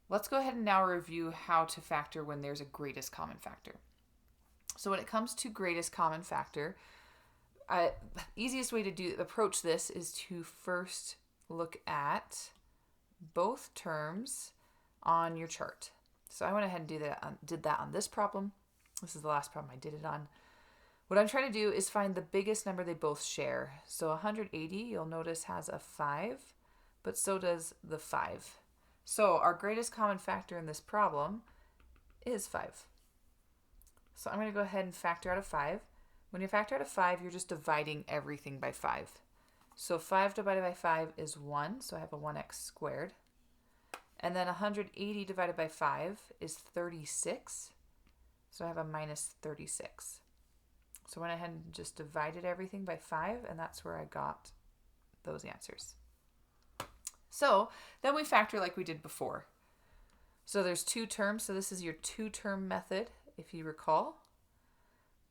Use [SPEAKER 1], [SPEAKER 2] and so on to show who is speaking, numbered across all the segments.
[SPEAKER 1] Let's go ahead and now review how to factor when there's a greatest common factor. So when it comes to greatest common factor, easiest way to approach this is to first look at both terms on your chart. So I went ahead and did that on this problem. This is the last problem I did it on. What I'm trying to do is find the biggest number they both share. So 180, you'll notice, has a 5, but so does the 5. So our greatest common factor in this problem is 5. So I'm going to go ahead and factor out a 5. When you factor out a 5, you're just dividing everything by 5. So 5 divided by 5 is 1, so I have a 1x squared. And then 180 divided by 5 is 36, so I have a minus 36. So I went ahead and just divided everything by 5, and that's where I got those answers. So then we factor like we did before. So there's two terms, so this is your two-term method, if you recall.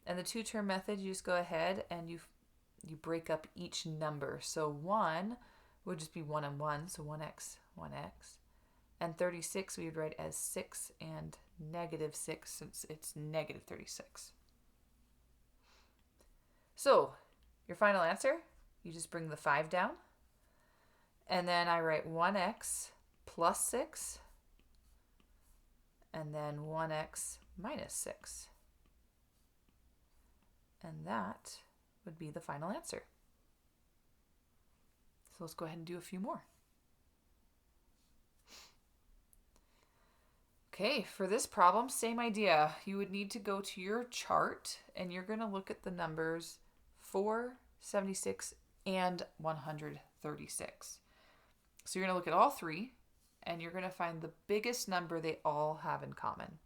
[SPEAKER 1] And the two-term method, you just go ahead and you break up each number. So 1 would just be 1 and 1, so 1x, 1x. And 36 we would write as 6 and negative 6, since it's negative 36. So your final answer, you just bring the 5 down. And then I write 1x plus 6. And then 1x minus 6. And that would be the final answer. So let's go ahead and do a few more. Okay, for this problem, same idea. You would need to go to your chart and you're going to look at the numbers 4, 76, and 136. So you're going to look at all three and you're going to find the biggest number they all have in common.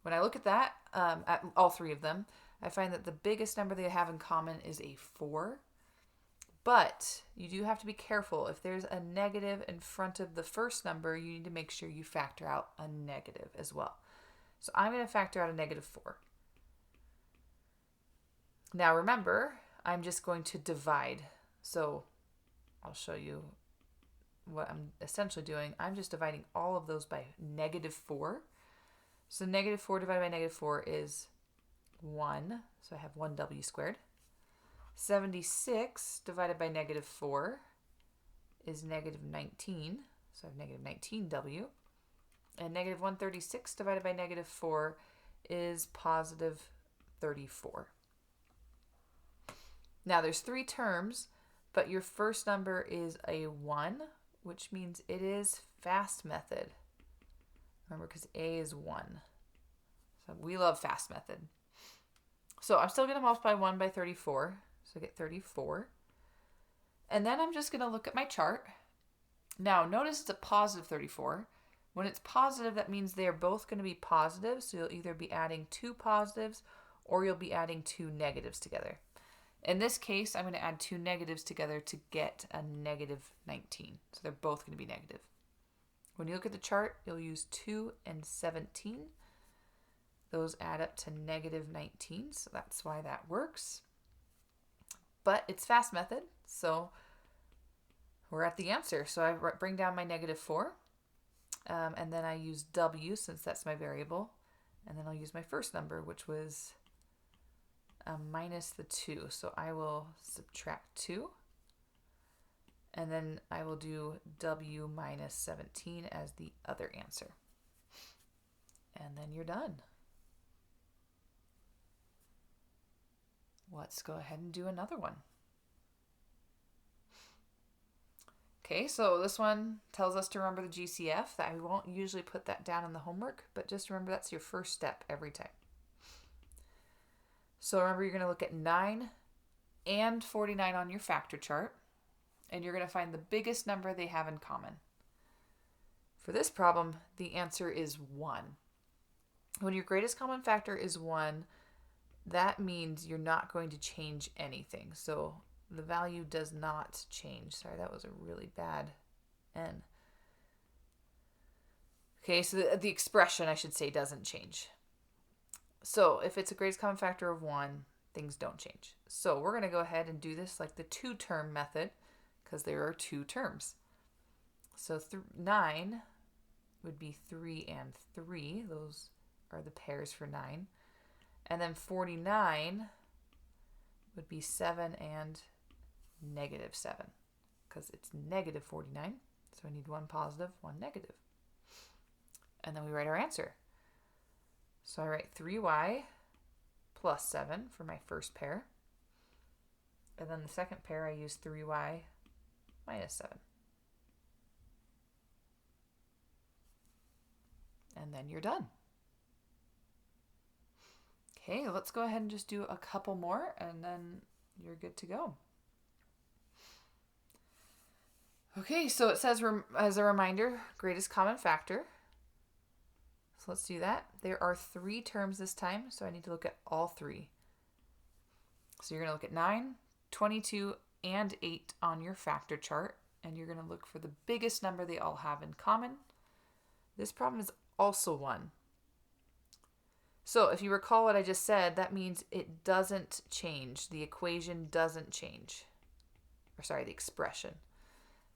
[SPEAKER 1] When I look at that, at all three of them, I find that the biggest number they have in common is a 4. But you do have to be careful. If there's a negative in front of the first number, you need to make sure you factor out a negative as well. So I'm going to factor out a negative 4. Now remember, I'm just going to divide. So I'll show you what I'm essentially doing. I'm just dividing all of those by negative 4. So negative 4 divided by negative 4 is 1. So I have 1w squared. 76 divided by negative 4 is negative 19. So I have negative 19w. And negative 136 divided by negative 4 is positive 34. Now there's three terms, but your first number is a 1, which means it is fast method. Remember, because a is 1. So we love fast method. So I'm still going to multiply 1 by 34. So I get 34. And then I'm just going to look at my chart. Now notice it's a positive 34. When it's positive, that means they're both going to be positive. So you'll either be adding 2 positives or you'll be adding 2 negatives together. In this case, I'm going to add 2 negatives together to get a negative 19. So they're both going to be negative. When you look at the chart, you'll use 2 and 17. Those add up to negative 19, so that's why that works. But it's fast method, so we're at the answer. So I bring down my negative 4, and then I use w since that's my variable. And then I'll use my first number, which was minus the 2. So I will subtract 2. And then I will do w minus 17 as the other answer. And then you're done. Let's go ahead and do another one. Okay, so this one tells us to remember the GCF. I won't usually put that down in the homework, but just remember that's your first step every time. So remember, you're going to look at 9 and 49 on your factor chart, and you're going to find the biggest number they have in common. For this problem, the answer is 1. When your greatest common factor is 1, that means you're not going to change anything. So the value does not change. Sorry, that was a really bad N. Okay, so the expression, I should say, doesn't change. So if it's a greatest common factor of 1, things don't change. So we're going to go ahead and do this like the two-term method, because there are 2 terms. So 9 would be 3 and 3. Those are the pairs for 9. And then 49 would be 7 and negative 7, because it's negative 49. So I need one positive, one negative. And then we write our answer. So I write 3y plus 7 for my first pair. And then the second pair, I use 3y minus 7. And then you're done. Okay, let's go ahead and just do a couple more, and then you're good to go. Okay, so it says, as a reminder, greatest common factor. So let's do that. There are 3 terms this time, so I need to look at all 3. So you're going to look at 9, 22, and 8 on your factor chart, and you're going to look for the biggest number they all have in common. This problem is also 1. So if you recall what I just said, that means it doesn't change. The equation doesn't change. The expression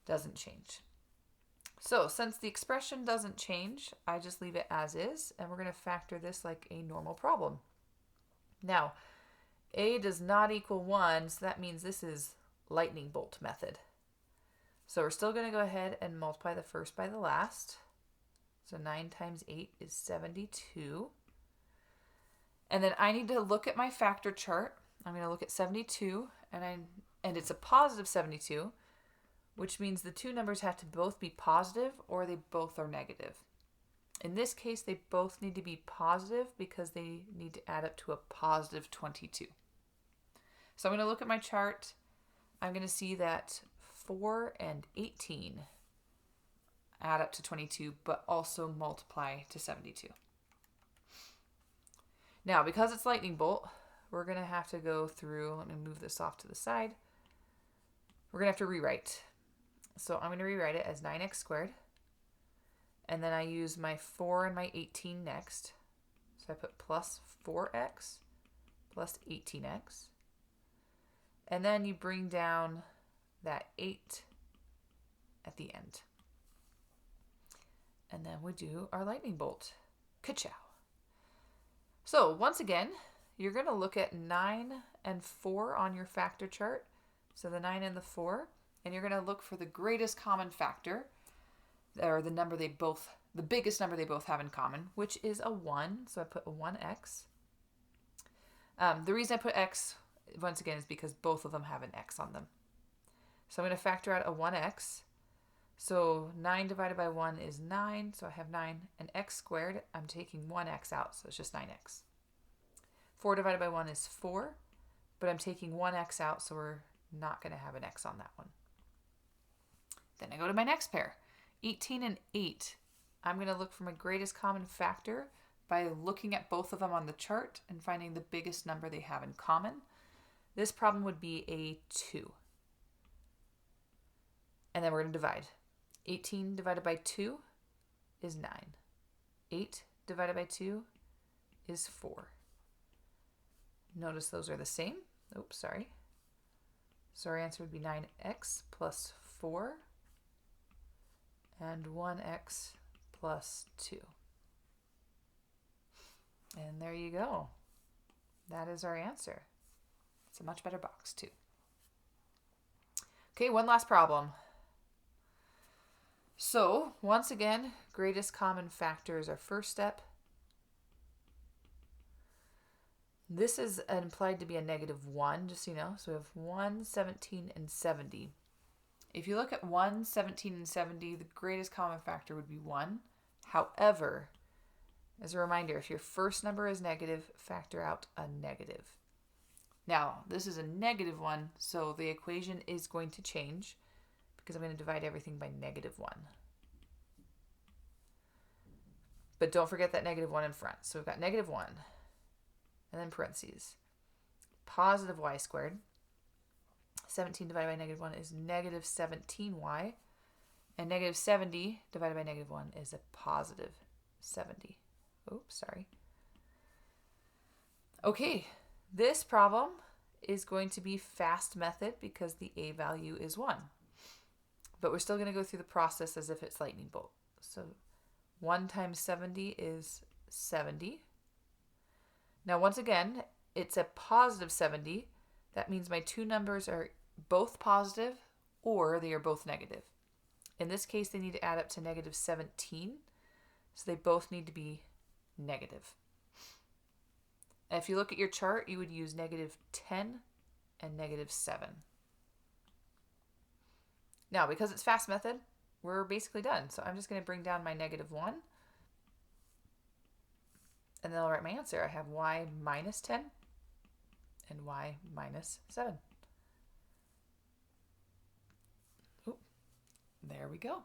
[SPEAKER 1] doesn't change. So since the expression doesn't change, I just leave it as is, and we're going to factor this like a normal problem. Now, a does not equal 1, so that means this is lightning bolt method. So we're still going to go ahead and multiply the first by the last. So 9 times 8 is 72. And then I need to look at my factor chart. I'm going to look at 72, and it's a positive 72, which means the 2 numbers have to both be positive or they both are negative. In this case, they both need to be positive because they need to add up to a positive 22. So I'm going to look at my chart. I'm going to see that 4 and 18 add up to 22, but also multiply to 72. Now, because it's lightning bolt, we're going to have to go through, let me move this off to the side. We're going to have to rewrite. So I'm going to rewrite it as 9x squared. And then I use my 4 and my 18 next. So I put plus 4x plus 18x. And then you bring down that 8 at the end. And then we do our lightning bolt. Ka-chow. So once again, you're going to look at 9 and 4 on your factor chart. So the 9 and the 4. And you're going to look for the greatest common factor, or the biggest number they both have in common, which is a 1. So I put a 1x. The reason I put x, once again, is because both of them have an x on them. So I'm going to factor out a 1x. So 9 divided by 1 is 9. So I have 9. And x squared, I'm taking 1x out, so it's just 9x. 4 divided by 1 is 4. But I'm taking 1x out, so we're not going to have an x on that one. Then I go to my next pair, 18 and 8. I'm going to look for my greatest common factor by looking at both of them on the chart and finding the biggest number they have in common. This problem would be a 2. And then we're going to divide. 18 divided by 2 is 9. 8 divided by 2 is 4. Notice those are the same. Oops, sorry. So our answer would be 9x plus 4 and 1x plus 2. And there you go. That is our answer. It's a much better box too. Okay, one last problem. So once again, greatest common factor is our first step. This is implied to be a -1, just so you know. So we have 1, 17, and 70. If you look at 1, 17, and 70, the greatest common factor would be 1. However, as a reminder, if your first number is negative, factor out a negative. Now, this is a -1, so the equation is going to change because I'm going to divide everything by -1. But don't forget that -1 in front. So we've got -1. And then parentheses, positive y squared. 17 divided by -1 is -17y. And -70 divided by -1 is a positive 70. Oops, sorry. Okay, this problem is going to be fast method because the a value is 1. but we're still going to go through the process as if it's lightning bolt. So 1 times 70 is 70. Now, once again, it's a positive 70. That means my two numbers are both positive or they are both negative. In this case, they need to add up to negative 17. So they both need to be negative. And if you look at your chart, you would use negative 10 and negative 7. Now, because it's fast method, we're basically done. So I'm just going to bring down my negative 1. And then I'll write my answer. I have y minus 10 and y minus 7. Ooh, there we go.